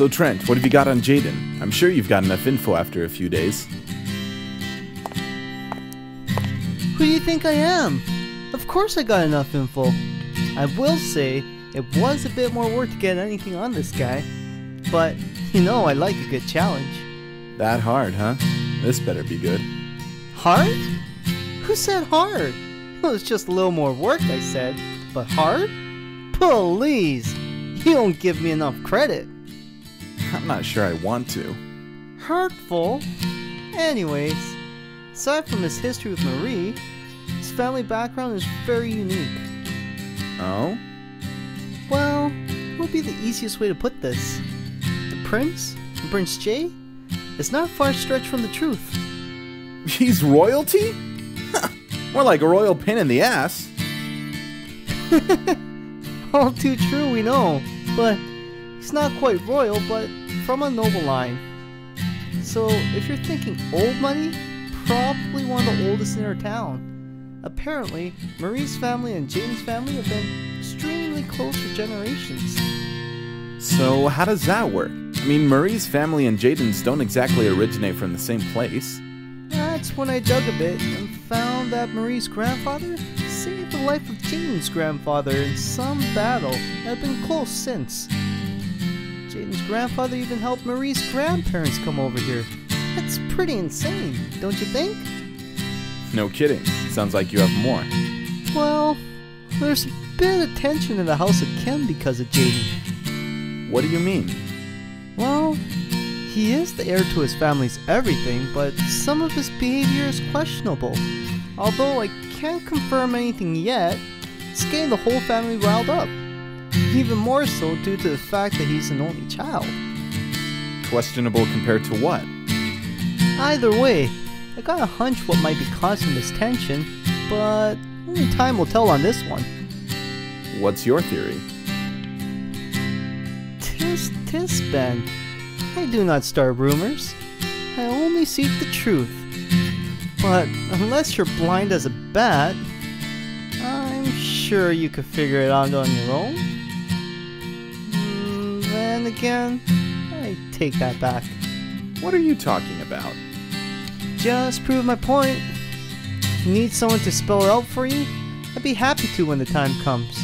So Trent, what have you got on Jaden? I'm sure you've got enough info after a few days. Who do you think I am? Of course I got enough info. I will say, it was a bit more work to get anything on this guy. But, you know I like a good challenge. That hard, huh? This better be good. Hard? Who said hard? It was just a little more work, I said. But hard? Please! You don't give me enough credit. I'm not sure I want to. Hurtful? Anyways, aside from his history with Marie, his family background is very unique. Oh? Well, what would be the easiest way to put this? The Prince, and Prince Jay, is not far stretched from the truth. He's royalty? More like a royal pain in the ass. All too true, we know, but he's not quite royal, but from a noble line. So if you're thinking old money, probably one of the oldest in our town. Apparently, Marie's family and Jaden's family have been extremely close for generations. So how does that work? I mean, Marie's family and Jaden's don't exactly originate from the same place. That's when I dug a bit and found that Marie's grandfather saved the life of Jaden's grandfather in some battle and have been close since. Jaden's grandfather even helped Marie's grandparents come over here. That's pretty insane, don't you think? No kidding. Sounds like you have more. Well, there's a bit of tension in the house of Kim because of Jaden. What do you mean? Well, he is the heir to his family's everything, but some of his behavior is questionable. Although I can't confirm anything yet, it's getting the whole family riled up. Even more so due to the fact that he's an only child. Questionable compared to what? Either way, I got a hunch what might be causing this tension, but only time will tell on this one. What's your theory? Tis, Ben. I do not start rumors. I only seek the truth. But unless you're blind as a bat, I'm sure you could figure it out on your own. Then again, I take that back. What are you talking about? Just prove my point. If you need someone to spell it out for you, I'd be happy to when the time comes.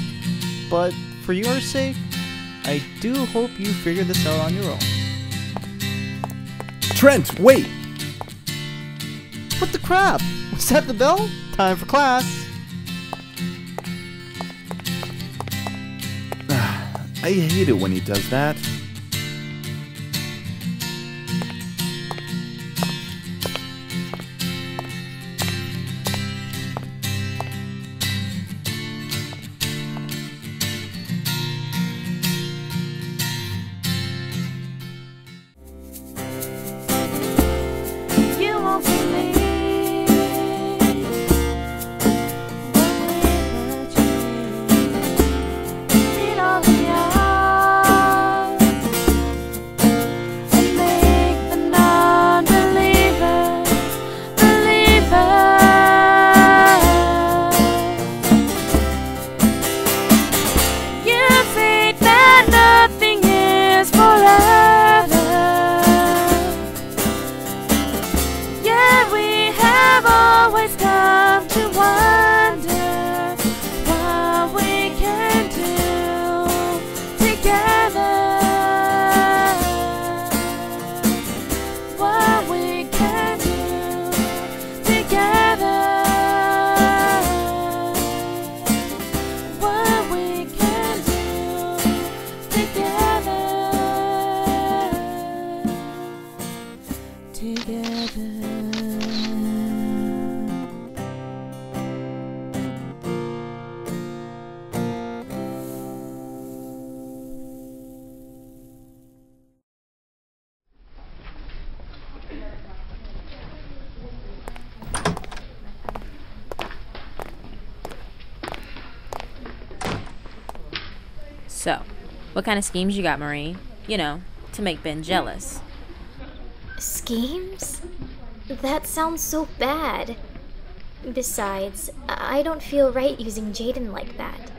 But for your sake, I do hope you figure this out on your own. Trent, wait! What the crap? Was that the bell? Time for class. I hate it when he does that. So, what kind of schemes you got, Marie? You know, to make Ben jealous. Schemes? That sounds so bad. Besides, I don't feel right using Jaden like that.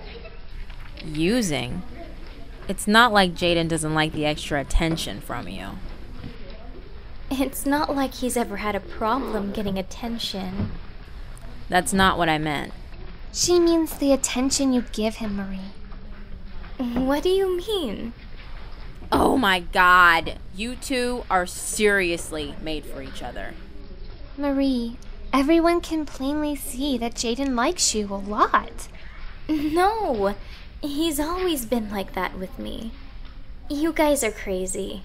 Using? It's not like Jaden doesn't like the extra attention from you. It's not like he's ever had a problem getting attention. That's not what I meant. She means the attention you give him, Marie. What do you mean? Oh my god, you two are seriously made for each other. Marie, everyone can plainly see that Jaden likes you a lot. No, he's always been like that with me. You guys are crazy.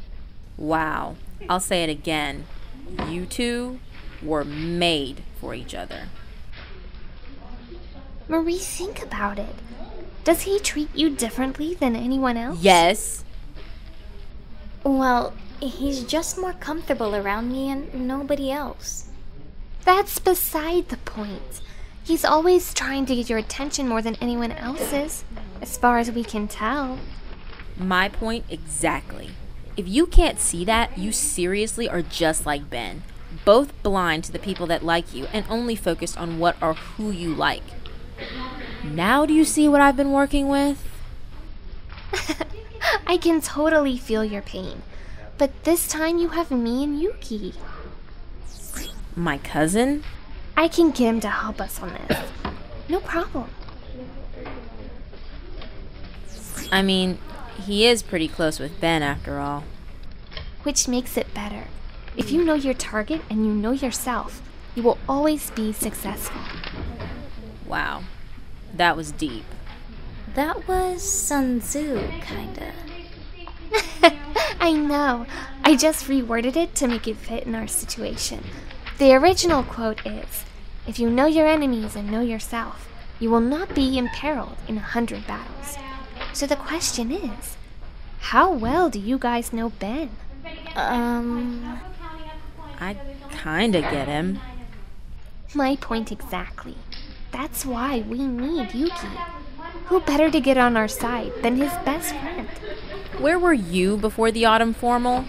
Wow, I'll say it again. You two were made for each other. Marie, think about it. Does he treat you differently than anyone else? Yes. Well, he's just more comfortable around me and nobody else. That's beside the point. He's always trying to get your attention more than anyone else's, as far as we can tell. My point exactly. If you can't see that, you seriously are just like Ben. Both blind to the people that like you and only focused on what or who you like. Now do you see what I've been working with? I can totally feel your pain. But this time you have me and Yuki. My cousin? I can get him to help us on this. No problem. I mean, he is pretty close with Ben after all. Which makes it better. If you know your target and you know yourself, you will always be successful. Wow, that was deep. That was Sun Tzu, kinda. I know. I just reworded it to make it fit in our situation. The original quote is, "If you know your enemies and know yourself, you will not be imperiled in 100 battles." So the question is, how well do you guys know Ben? I kinda get him. My point exactly. That's why we need Yuki. Who better to get on our side than his best friend? Where were you before the autumn formal?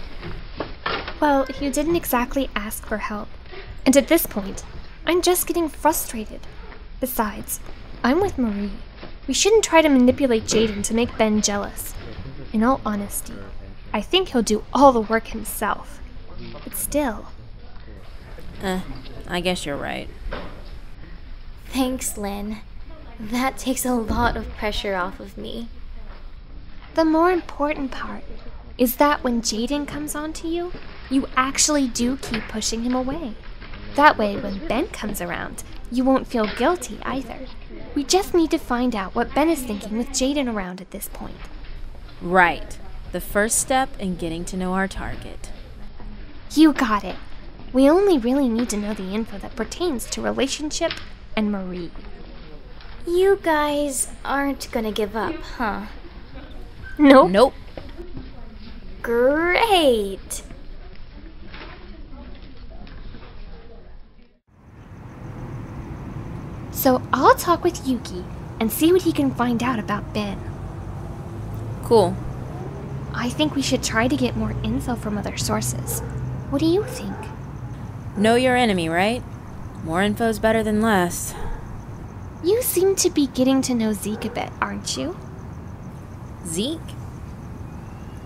Well, you didn't exactly ask for help. And at this point, I'm just getting frustrated. Besides, I'm with Marie. We shouldn't try to manipulate Jaden to make Ben jealous. In all honesty, I think he'll do all the work himself. But still. I guess you're right. Thanks, Lynne. That takes a lot of pressure off of me. The more important part is that when Jaden comes on to you, you actually do keep pushing him away. That way, when Ben comes around, you won't feel guilty either. We just need to find out what Ben is thinking with Jaden around at this point. Right. The first step in getting to know our target. You got it. We only really need to know the info that pertains to relationship and Marie. You guys aren't gonna give up, huh? Nope. Nope. Great! So I'll talk with Yuki and see what he can find out about Ben. Cool. I think we should try to get more info from other sources. What do you think? Know your enemy, right? More info's better than less. You seem to be getting to know Zeke a bit, aren't you? Zeke?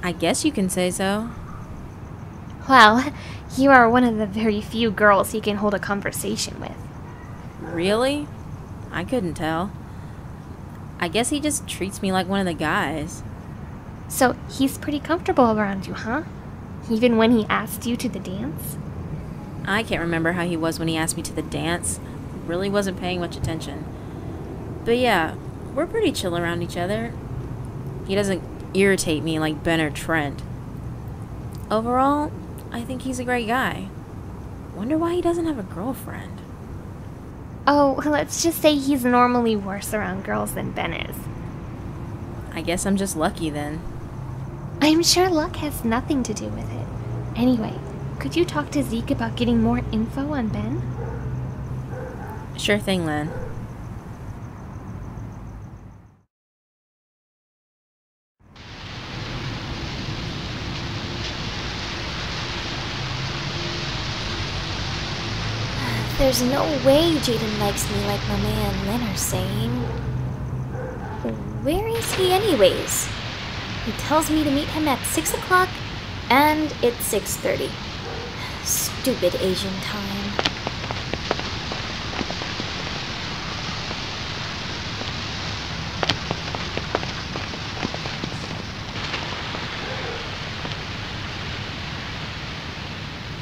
I guess you can say so. Well, you are one of the very few girls he can hold a conversation with. Really? I couldn't tell. I guess he just treats me like one of the guys. So he's pretty comfortable around you, huh? Even when he asked you to the dance? I can't remember how he was when he asked me to the dance. Really wasn't paying much attention. But yeah, we're pretty chill around each other. He doesn't irritate me like Ben or Trent. Overall, I think he's a great guy. Wonder why he doesn't have a girlfriend. Oh, let's just say he's normally worse around girls than Ben is. I guess I'm just lucky then. I'm sure luck has nothing to do with it. Anyway, could you talk to Zeke about getting more info on Ben? Sure thing, Lynne. There's no way Jaden likes me like Mameha and Lynne are saying. Where is he anyways? He tells me to meet him at 6 o'clock, and it's 6:30. Stupid Asian time.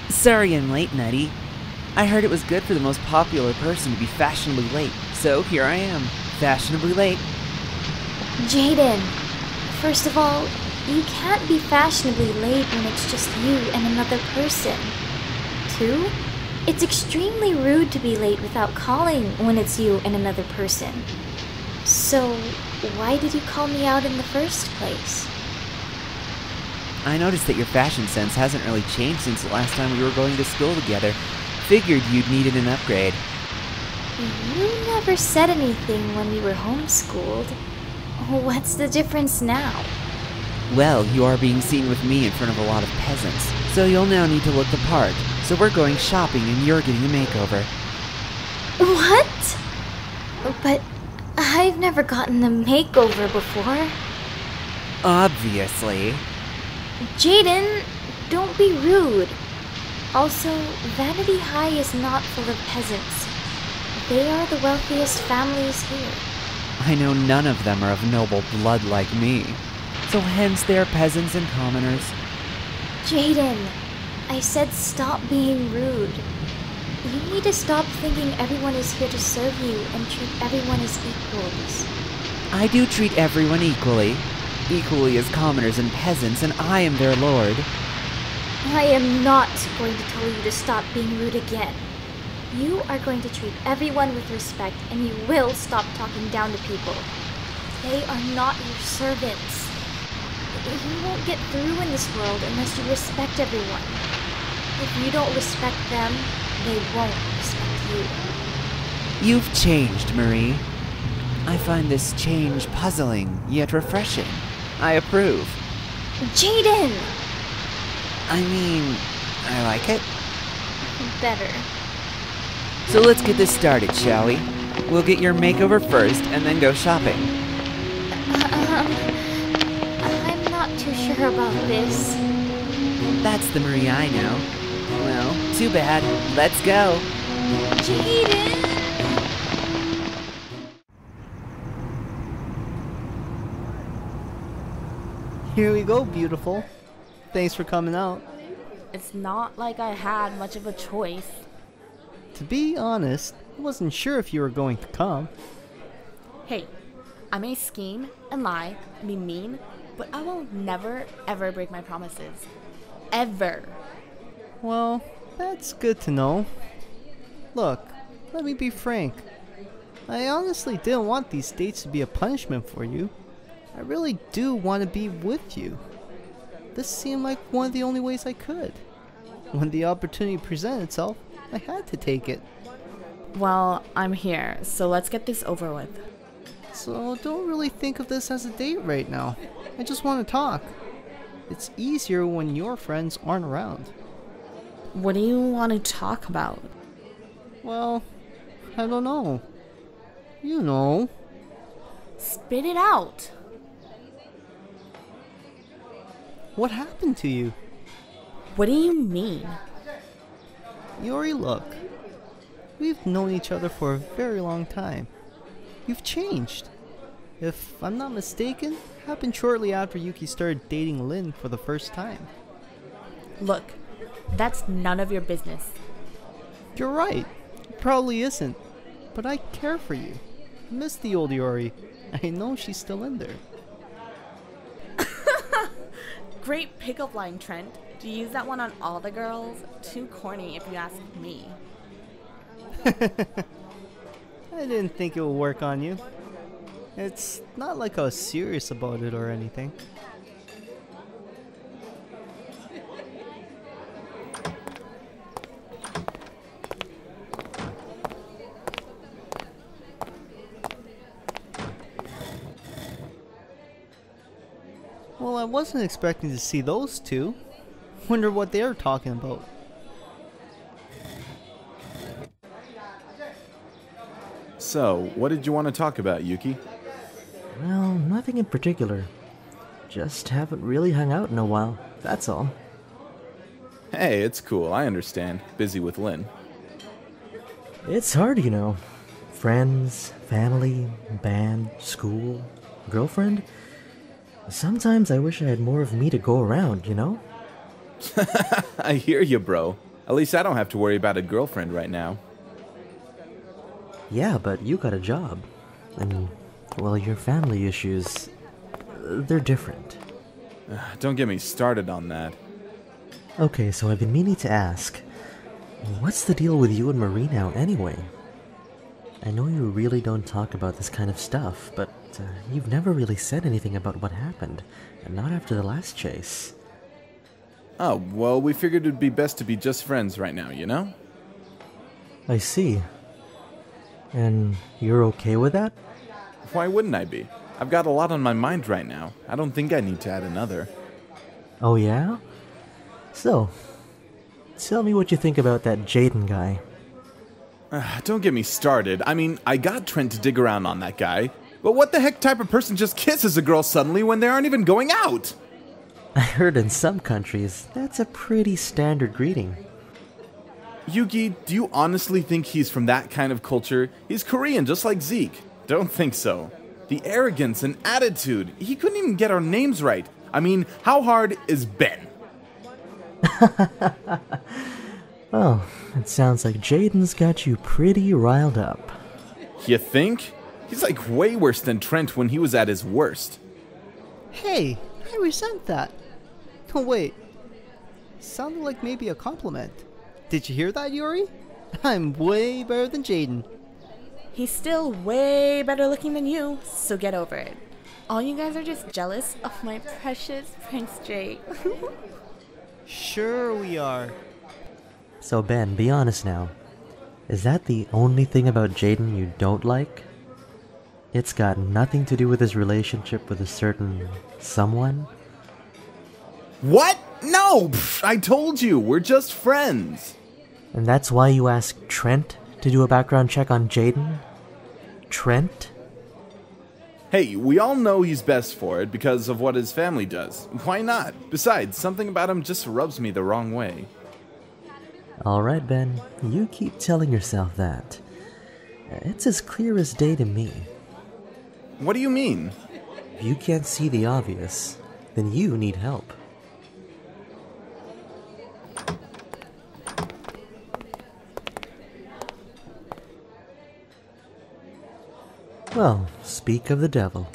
Sorry I'm late, Nutty. I heard it was good for the most popular person to be fashionably late, so here I am, fashionably late. Jaden, first of all, you can't be fashionably late when it's just you and another person. 2, it's extremely rude to be late without calling when it's you and another person. So, why did you call me out in the first place? I noticed that your fashion sense hasn't really changed since the last time we were going to school together. Figured you'd needed an upgrade. You never said anything when we were homeschooled. What's the difference now? Well, you are being seen with me in front of a lot of peasants, so you'll now need to look the part. So we're going shopping and you're getting a makeover. What? But I've never gotten a makeover before. Obviously. Jaden, don't be rude. Also, Vanity High is not full of peasants. They are the wealthiest families here. I know none of them are of noble blood like me, so hence they are peasants and commoners. Jaden, I said stop being rude. You need to stop thinking everyone is here to serve you and treat everyone as equals. I do treat everyone equally as commoners and peasants, and I am their lord. I am not going to tell you to stop being rude again. You are going to treat everyone with respect, and you will stop talking down to people. They are not your servants. You won't get through in this world unless you respect everyone. If you don't respect them, they won't respect you. You've changed, Marie. I find this change puzzling, yet refreshing. I approve. Jaden! I mean, I like it. Better. So let's get this started, shall we? We'll get your makeover first, and then go shopping. I'm not too sure about this. That's the Marie I know. Well, too bad. Let's go. Jaden! Here we go, beautiful. Thanks for coming out. It's not like I had much of a choice. To be honest, I wasn't sure if you were going to come. Hey, I may scheme and lie and be mean, but I will never, ever break my promises. Ever. Well, that's good to know. Look, let me be frank. I honestly didn't want these dates to be a punishment for you. I really do want to be with you. This seemed like one of the only ways I could. When the opportunity presented itself, I had to take it. Well, I'm here, so let's get this over with. So don't really think of this as a date right now. I just want to talk. It's easier when your friends aren't around. What do you want to talk about? Well, I don't know. You know. Spit it out. What happened to you? What do you mean? Iori, look. We've known each other for a very long time. You've changed. If I'm not mistaken, it happened shortly after Yuki started dating Lynne for the first time. Look, that's none of your business. You're right. It probably isn't. But I care for you. I miss the old Iori. I know she's still in there. Great pickup line, Trent. Do you use that one on all the girls? Too corny if you ask me. I didn't think it would work on you. It's not like I was serious about it or anything. Well, I wasn't expecting to see those two. Wonder what they're talking about. So, what did you want to talk about, Yuki? Well, nothing in particular. Just haven't really hung out in a while, that's all. Hey, it's cool, I understand. Busy with Lynne. It's hard, you know. Friends, family, band, school, girlfriend. Sometimes I wish I had more of me to go around, you know? I hear you, bro. At least I don't have to worry about a girlfriend right now. Yeah, but you got a job. And, well, your family issues, they're different. Don't get me started on that. Okay, so I've been meaning to ask, what's the deal with you and Marie now anyway? I know you really don't talk about this kind of stuff, but you've never really said anything about what happened, and not after the last chase. Oh, well, we figured it'd be best to be just friends right now, you know? I see. And you're okay with that? Why wouldn't I be? I've got a lot on my mind right now. I don't think I need to add another. Oh yeah? So, tell me what you think about that Jaden guy. Don't get me started. I mean, I got Trent to dig around on that guy. But what the heck type of person just kisses a girl suddenly when they aren't even going out? I heard in some countries, that's a pretty standard greeting. Yuki, do you honestly think he's from that kind of culture? He's Korean, just like Zeke. Don't think so. The arrogance and attitude. He couldn't even get our names right. I mean, how hard is Ben? Oh, it sounds like Jaden's got you pretty riled up. You think? He's like way worse than Trent when he was at his worst. Hey, I resent that. Oh, wait. Sounded like maybe a compliment. Did you hear that, Iori? I'm way better than Jaden. He's still way better looking than you, so get over it. All you guys are just jealous of my precious Prince Jay. Sure we are. So Ben, be honest now. Is that the only thing about Jaden you don't like? It's got nothing to do with his relationship with a certain someone? What? No! Pff, I told you, we're just friends. And that's why you asked Trent to do a background check on Jaden? Trent? Hey, we all know he's best for it because of what his family does. Why not? Besides, something about him just rubs me the wrong way. Alright, Ben, you keep telling yourself that. It's as clear as day to me. What do you mean? If you can't see the obvious, then you need help. Well, speak of the devil.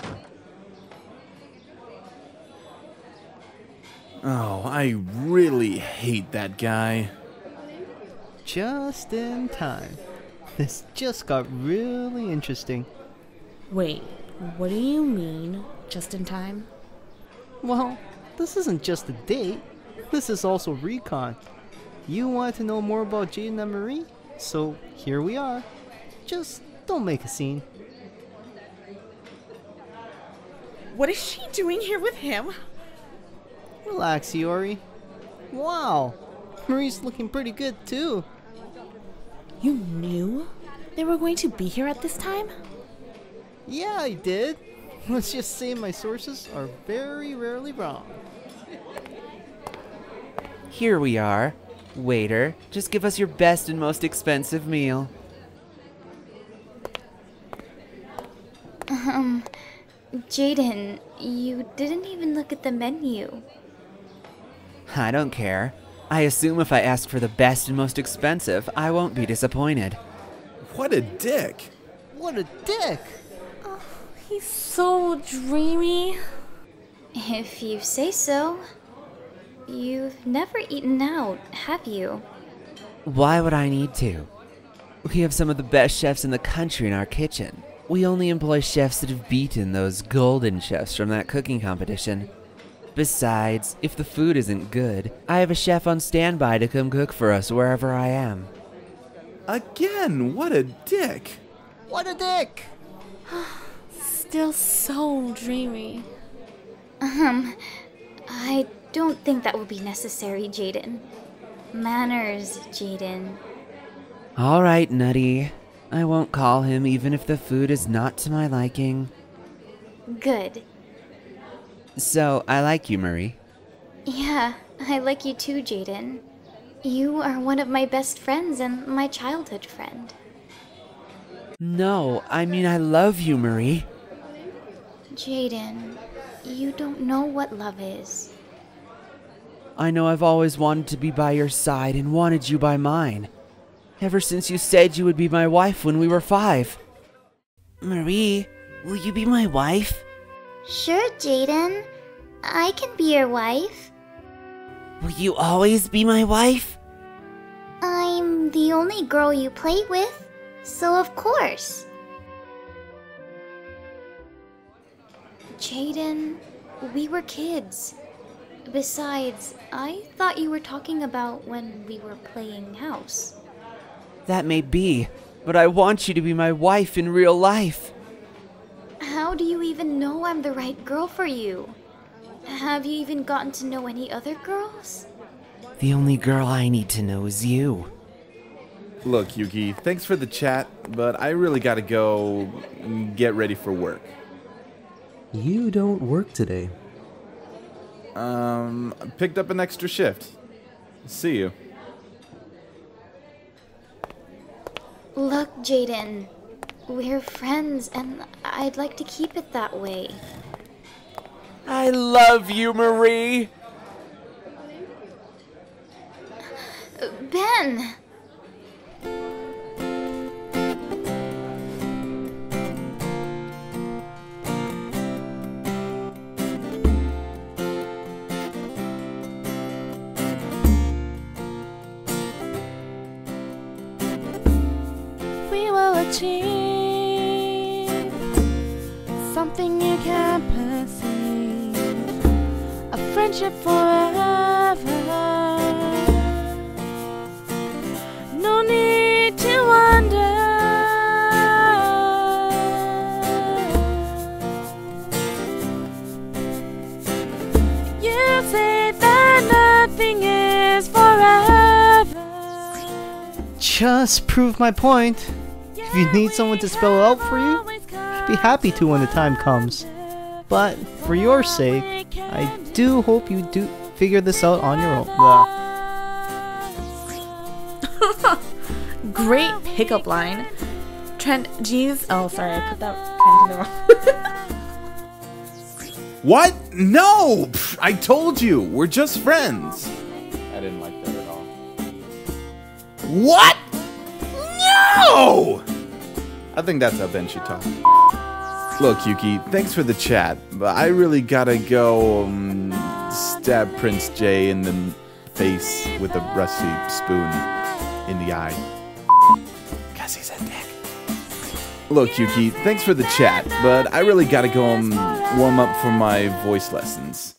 Oh, I really hate that guy. Just in time. This just got really interesting. Wait, what do you mean, just in time? Well, this isn't just a date. This is also recon. You wanted to know more about Jaden and Marie? So here we are. Just don't make a scene. What is she doing here with him? Relax, Iori. Wow, Marie's looking pretty good too. You knew they were going to be here at this time? Yeah, I did. Let's just say my sources are very rarely wrong. Here we are. Waiter, just give us your best and most expensive meal. Jaden, you didn't even look at the menu. I don't care. I assume if I ask for the best and most expensive, I won't be disappointed. What a dick. What a dick! Oh, he's so dreamy. If you say so. You've never eaten out, have you? Why would I need to? We have some of the best chefs in the country in our kitchen. We only employ chefs that have beaten those golden chefs from that cooking competition. Besides, if the food isn't good, I have a chef on standby to come cook for us wherever I am. Again, what a dick. What a dick! Still so dreamy. I don't think that will be necessary, Jaden. Manners, Jaden. Alright, Nutty. I won't call him even if the food is not to my liking. Good. So, I like you, Marie. Yeah, I like you too, Jaden. You are one of my best friends and my childhood friend. No, I mean I love you, Marie. Jaden, you don't know what love is. I know I've always wanted to be by your side and wanted you by mine. Ever since you said you would be my wife when we were 5. Marie, will you be my wife? Sure, Jaden. I can be your wife. Will you always be my wife? I'm the only girl you play with, so of course. Jaden, we were kids. Besides, I thought you were talking about when we were playing house. That may be, but I want you to be my wife in real life. How do you even know I'm the right girl for you? Have you even gotten to know any other girls? The only girl I need to know is you. Look, Yuki, thanks for the chat, but I really gotta go get ready for work. You don't work today. Picked up an extra shift. See you. Look, Jaden, we're friends and I'd like to keep it that way. I love you, Marie. Ben! We will achieve something you can't perceive, a friendship forever. No need to wonder. You say that nothing is forever. Just prove my point. If you need someone to spell it out for you, I'd be happy to when the time comes. But for your sake, I do hope you do figure this out on your own. Great pickup line. Trent, geez. Oh, sorry, I put that Trent in the wrong. What? No! Pff, I told you, we're just friends. I didn't like that at all. What? No! I think that's how Ben should talk. Look, Yuki, thanks for the chat, but I really gotta go stab Prince J in the face with a rusty spoon in the eye. 'Cause he's a dick. Look, Yuki, thanks for the chat, but I really gotta go warm up for my voice lessons.